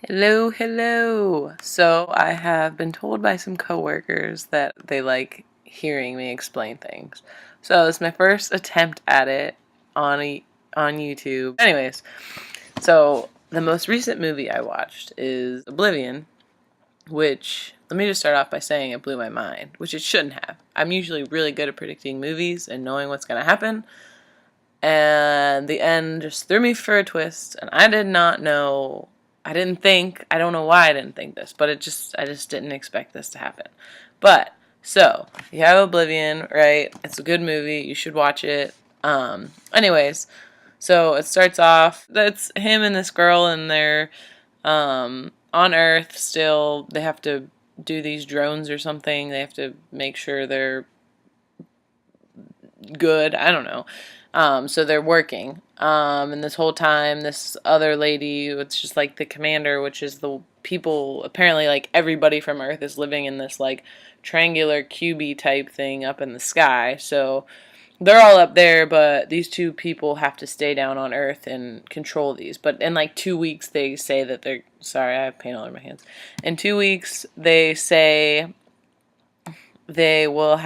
Hello, hello. So I have been told by some coworkers that they like hearing me explain things. So it's my first attempt at it on YouTube. Anyways, so the most recent movie I watched is Oblivion, which let me just start off by saying it blew my mind, which it shouldn't have. I'm usually really good at predicting movies and knowing what's going to happen, and the end just threw me for a twist, and I did not know. I don't know why I didn't think this, but I just didn't expect this to happen. But, so, you have Oblivion, right? It's a good movie, you should watch it. Anyways, so it starts off, that's him and this girl, and they're, on Earth still. They have to do these drones or something. They have to make sure they're good. I don't know. So they're working. And this whole time, this other lady, it's just like the commander, which is the people, apparently like everybody from Earth is living in this like triangular cubey type thing up in the sky. So they're all up there, but these two people have to stay down on Earth and control these. But in like 2 weeks, they say that they're, sorry, I have paint all over my hands. In 2 weeks, they say they will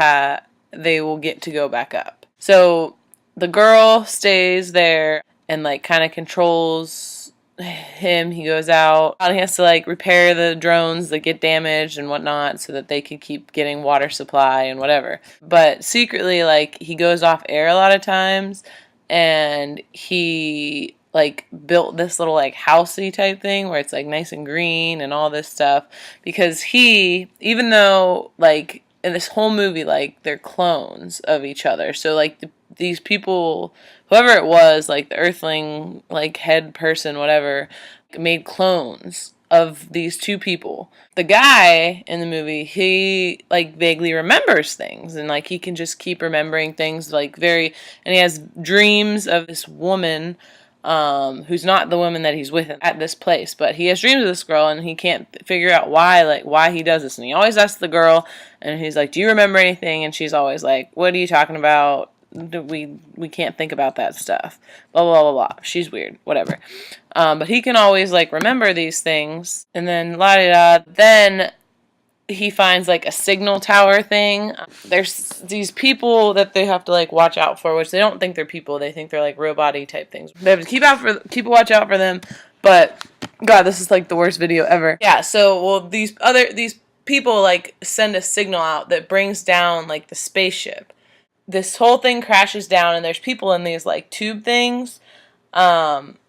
get to go back up. So the girl stays there and like kind of controls him. He goes out and he has to like repair the drones that get damaged and whatnot so that they can keep getting water supply and whatever. But secretly, like, he goes off air a lot of times, and he like built this little like housey type thing where it's like nice and green and all this stuff, because he, even though like in this whole movie, like, they're clones of each other. So, like, these people, whoever it was, like, the Earthling, like, head person, whatever, made clones of these two people. The guy in the movie, he, like, vaguely remembers things, and, like, he can just keep remembering things, like, and he has dreams of this woman, who's not the woman that he's with at this place, but he has dreams of this girl, and he can't figure out why he does this. And he always asks the girl, and he's like, "Do you remember anything?" And she's always like, "What are you talking about? We can't think about that stuff." Blah blah blah blah. She's weird, whatever. But he can always like remember these things, and then la da da. Then he finds like a signal tower thing. There's these people that they have to like watch out for, which they don't think they're people. They think they're like robot-y type things. They have to keep a watch out for them. But God, this is like the worst video ever. Yeah. So these people like send a signal out that brings down like the spaceship. This whole thing crashes down, and there's people in these like tube things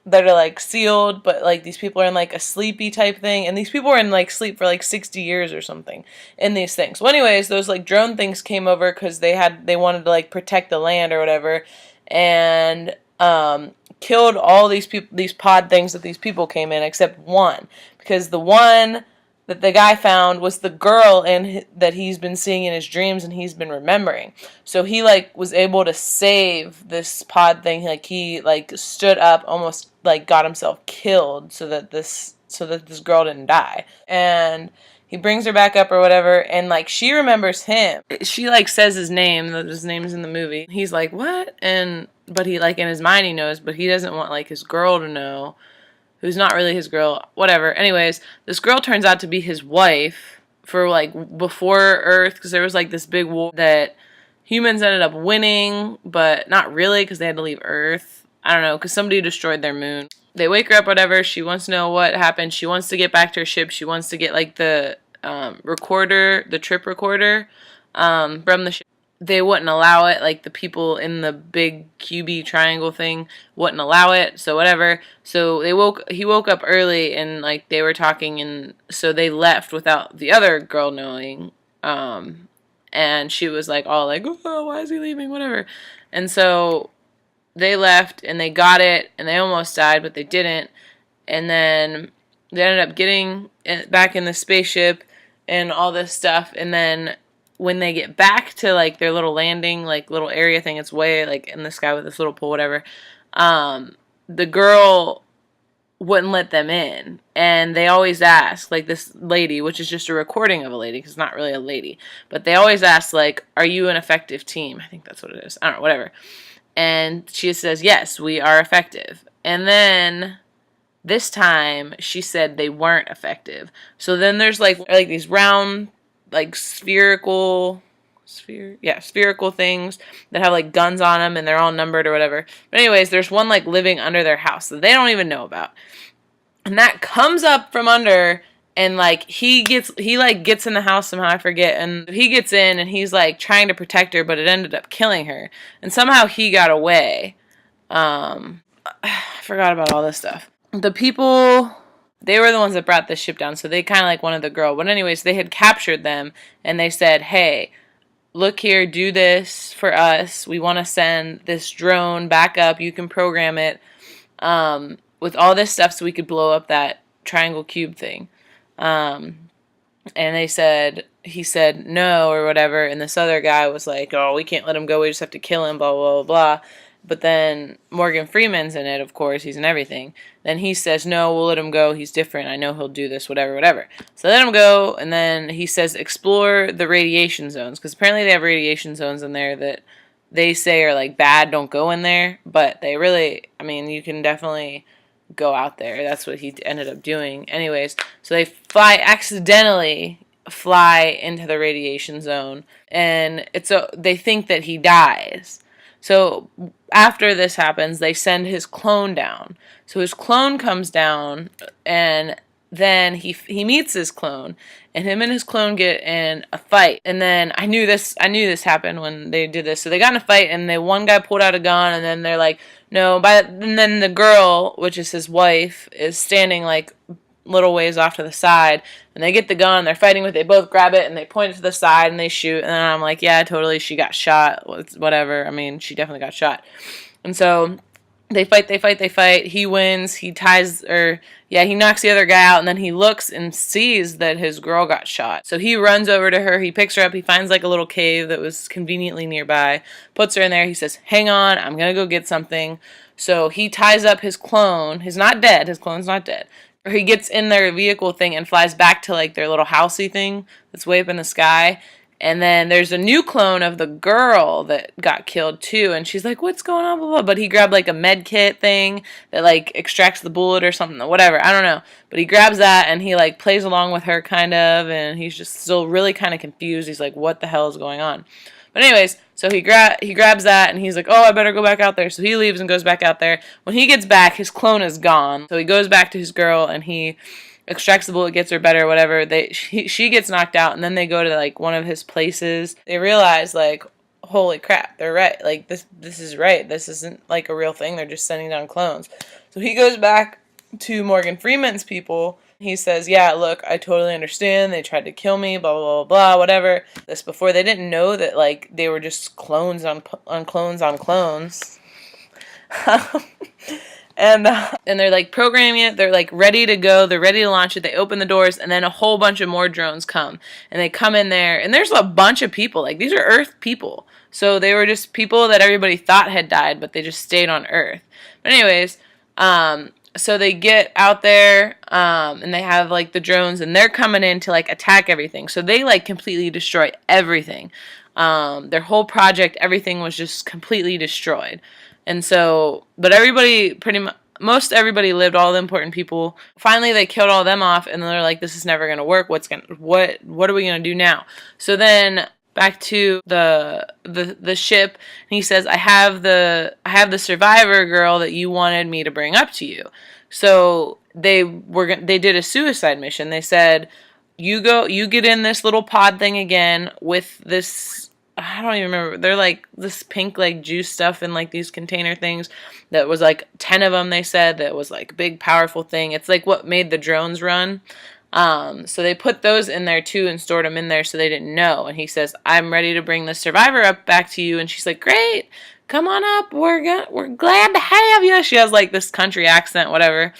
that are like sealed, but like these people are in like a sleepy type thing, and these people were in like sleep for like 60 years or something in these things. Well, anyways, those like drone things came over because they wanted to like protect the land or whatever, and killed all these people, these pod things that these people came in, except one, because the one that the guy found was the girl that he's been seeing in his dreams and he's been remembering. So he like was able to save this pod thing. Like he like stood up, almost like got himself killed so that this girl didn't die. And he brings her back up or whatever, and like she remembers him. She like says his name. His name's in the movie. He's like, "What?" But he like in his mind he knows, but he doesn't want like his girl to know, who's not really his girl, whatever. Anyways, this girl turns out to be his wife for like before Earth, because there was like this big war that humans ended up winning, but not really, because they had to leave Earth. I don't know, because somebody destroyed their moon. They wake her up, whatever. She wants to know what happened. She wants to get back to her ship. She wants to get like the recorder, the trip recorder from the ship. They wouldn't allow it, like the people in the big QB triangle thing wouldn't allow it, so whatever. So he woke up early, and like they were talking, and so they left without the other girl knowing. And she was like all like, "Oh, why is he leaving?" Whatever. And so they left, and they got it, and they almost died, but they didn't. And then they ended up getting back in the spaceship and all this stuff, and then when they get back to like their little landing, like little area thing, it's way like in the sky with this little pool, whatever. The girl wouldn't let them in, and they always ask, like this lady, which is just a recording of a lady, because it's not really a lady, but they always ask like, "Are you an effective team?" I think that's what it is. I don't know, whatever. And she says, "Yes, we are effective." And then This time, she said they weren't effective. So then there's like these round, like spherical things that have like guns on them, and they're all numbered or whatever. But anyways, there's one like living under their house that they don't even know about. And that comes up from under, and like he gets in the house somehow, I forget, and he gets in and he's like trying to protect her, but it ended up killing her. And somehow he got away. I forgot about all this stuff. The people, they were the ones that brought the ship down, so they kind of like wanted the girl. But anyways, they had captured them, and they said, hey, look here, do this for us. We want to send this drone back up. You can program it with all this stuff so we could blow up that triangle cube thing. And he said no or whatever. And this other guy was like, oh, we can't let him go. We just have to kill him, blah, blah, blah, blah. But then Morgan Freeman's in it, of course. He's in everything. Then he says, no, we'll let him go. He's different. I know he'll do this, whatever, whatever. So let him go, and then he says, explore the radiation zones. Because apparently they have radiation zones in there that they say are, like, bad. Don't go in there. But they really, I mean, you can definitely go out there. That's what he ended up doing. Anyways, so they accidentally fly into the radiation zone. And they think that he dies. So after this happens, they send his clone down. So his clone comes down, and then he meets his clone, and him and his clone get in a fight. And then I knew this happened when they did this. So they got in a fight, and one guy pulled out a gun, and then they're like, no. And then the girl, which is his wife, is standing like little ways off to the side, and they get the gun, they're fighting with it, they both grab it, and they point it to the side, and they shoot, and then I'm like, yeah, totally, she got shot, whatever, I mean, she definitely got shot. And so they fight, he wins, he knocks the other guy out, and then he looks and sees that his girl got shot. So he runs over to her, he picks her up, he finds like a little cave that was conveniently nearby, puts her in there, he says, hang on, I'm gonna go get something. So he ties up his clone, his clone's not dead. Or he gets in their vehicle thing and flies back to like their little housey thing that's way up in the sky. And then there's a new clone of the girl that got killed too. And she's like, what's going on? Blah, blah. But he grabbed like a med kit thing that like extracts the bullet or something. Whatever. I don't know. But he grabs that and he like plays along with her kind of. And he's just still really kind of confused. He's like, what the hell is going on? But anyways, so he grabs that, and he's like, oh, I better go back out there. So he leaves and goes back out there. When he gets back, his clone is gone. So he goes back to his girl, and he extracts the bullet, gets her better, whatever. She gets knocked out, and then they go to, like, one of his places. They realize, like, holy crap, they're right. Like, this is right. This isn't, like, a real thing. They're just sending down clones. So he goes back to Morgan Freeman's people. He says, yeah, look, I totally understand. They tried to kill me, blah, blah, blah, blah, whatever. This before, they didn't know that, like, they were just clones on clones on clones. And they're, like, programming it. They're, like, ready to go. They're ready to launch it. They open the doors, and then a whole bunch of more drones come. And they come in there, and there's a bunch of people. Like, these are Earth people. So they were just people that everybody thought had died, but they just stayed on Earth. But anyways, so they get out there, and they have, like, the drones, and they're coming in to, like, attack everything. So they, like, completely destroy everything. Their whole project, everything was just completely destroyed. And so, but everybody, most everybody lived, all the important people. Finally, they killed all of them off, and they're like, this is never going to work. What are we going to do now? So then, back to the ship, and he says, I have the survivor girl that you wanted me to bring up to you. So they did a suicide mission. They said, you get in this little pod thing again with this, I don't even remember, they're like this pink like juice stuff in like these container things that was like 10 of them, they said, that was like a big powerful thing. It's like what made the drones run. So they put those in there too and stored them in there so they didn't know. And he says, I'm ready to bring the survivor up back to you. And she's like, great, come on up. We're glad to have you. She has like this country accent, whatever.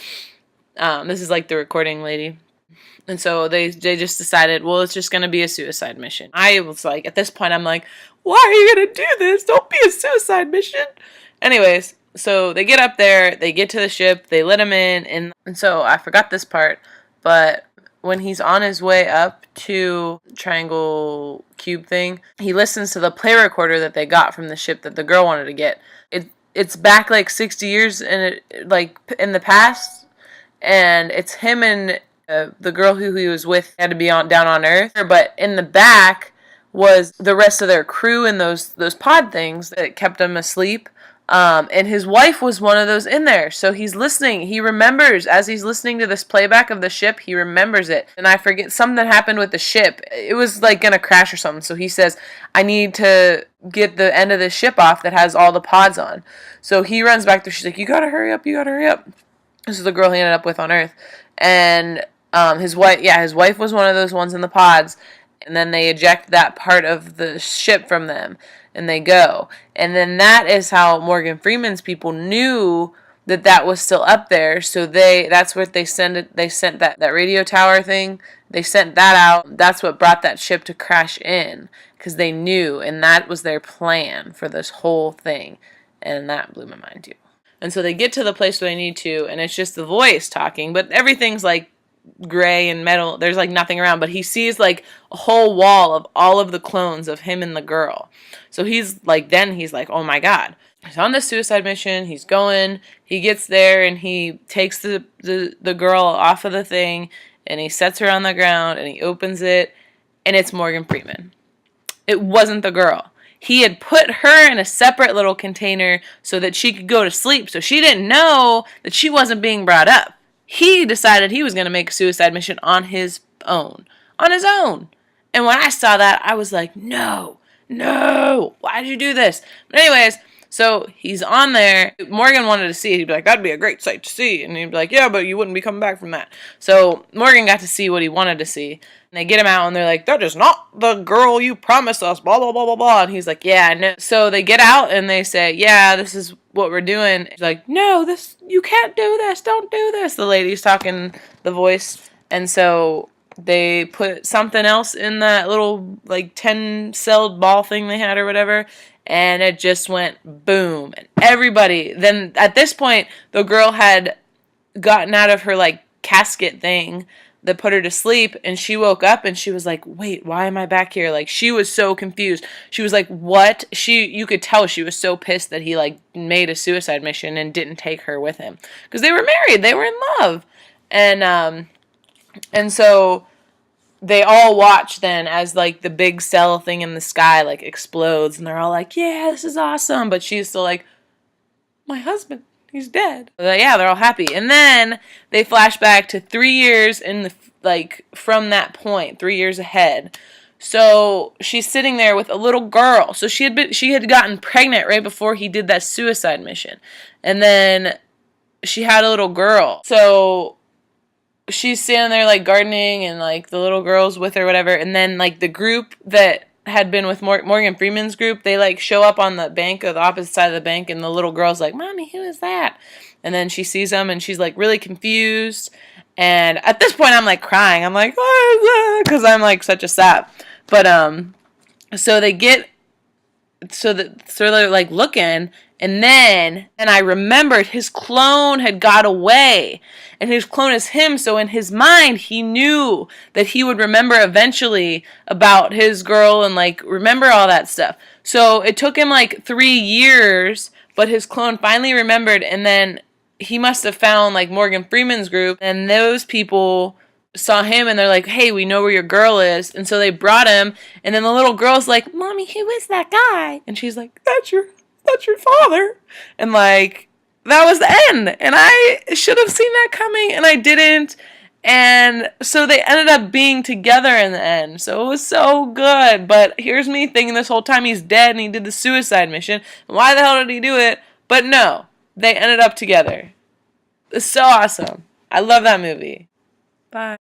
This is like the recording lady. And so they just decided, well, it's just going to be a suicide mission. I was like, at this point, I'm like, why are you going to do this? Don't be a suicide mission. Anyways, so they get up there, they get to the ship, they let him in. And so I forgot this part, but when he's on his way up to triangle cube thing, he listens to the play recorder that they got from the ship that the girl wanted to get. It's back like 60 years in the past, and it's him and the girl who he was with had to be on down on Earth, but in the back was the rest of their crew and those pod things that kept him asleep. And his wife was one of those in there. So he's listening. He remembers as he's listening to this playback of the ship, he remembers it. And I forget, something happened with the ship. It was like going to crash or something. So he says, I need to get the end of the ship off that has all the pods on. So he runs back there. She's like, you got to hurry up. You got to hurry up. This is the girl he ended up with on Earth. And his wife was one of those ones in the pods. And then they eject that part of the ship from them, and they go. And then that is how Morgan Freeman's people knew that was still up there. So that's what they sent it. They sent that radio tower thing. They sent that out. That's what brought that ship to crash in, because they knew, and that was their plan for this whole thing. And that blew my mind too. And so they get to the place where they need to, and it's just the voice talking, but everything's like gray and metal. There's like nothing around, but he sees like a whole wall of all of the clones of him and the girl. So he's like, oh my God. He's on this suicide mission. He's going. He gets there and he takes the girl off of the thing, and he sets her on the ground, and he opens it, and it's Morgan Freeman. It wasn't the girl. He had put her in a separate little container so that she could go to sleep. So she didn't know that she wasn't being brought up. He decided he was going to make a suicide mission on his own. On his own. And when I saw that, I was like, no, why did you do this? But anyways, so he's on there. Morgan wanted to see it. He'd be like, that'd be a great sight to see. And he'd be like, yeah, but you wouldn't be coming back from that. So Morgan got to see what he wanted to see. And they get him out, and they're like, that is not the girl you promised us, blah, blah, blah, blah, blah. And he's like, yeah, I know. So they get out, and they say, yeah, this is what we're doing. He's like, no, you can't do this. Don't do this. The lady's talking, the voice. And so they put something else in that little, like, 10-celled ball thing they had or whatever, and it just went boom. And everybody, then at this point, the girl had gotten out of her, like, casket thing that put her to sleep, and she woke up and she was like, wait, why am I back here? Like, she was so confused. She was like, what? You could tell she was so pissed that he like made a suicide mission and didn't take her with him, because they were married, they were in love. And so they all watch then as like the big cell thing in the sky like explodes, and they're all like, yeah, this is awesome. But she's still like, my husband, he's dead. Yeah, they're all happy. And then they flash back to 3 years from that point, 3 years ahead. So she's sitting there with a little girl. So she had gotten pregnant right before he did that suicide mission. And then she had a little girl. So she's standing there like gardening, and like the little girl's with her, whatever. And then like the group that had been with Morgan Freeman's group, they like show up on the bank, or the opposite side of the bank, and the little girl's like, Mommy, who is that? And then she sees them, and she's like really confused. And at this point, I'm like crying. I'm like, what is that? Because I'm like such a sap. But so they're like looking, and then I remembered his clone had got away, and his clone is him. So in his mind, he knew that he would remember eventually about his girl and like remember all that stuff. So it took him like 3 years, but his clone finally remembered, and then he must have found like Morgan Freeman's group, and those people saw him, and they're like, hey, we know where your girl is. And so they brought him, and then the little girl's like, Mommy, who is that guy? And she's like, that's your father. And like, that was the end. And I should have seen that coming, and I didn't. And so they ended up being together in the end. So it was so good. But here's me thinking this whole time he's dead and he did the suicide mission. Why the hell did he do it? But no, they ended up together. It's so awesome. I love that movie. Bye.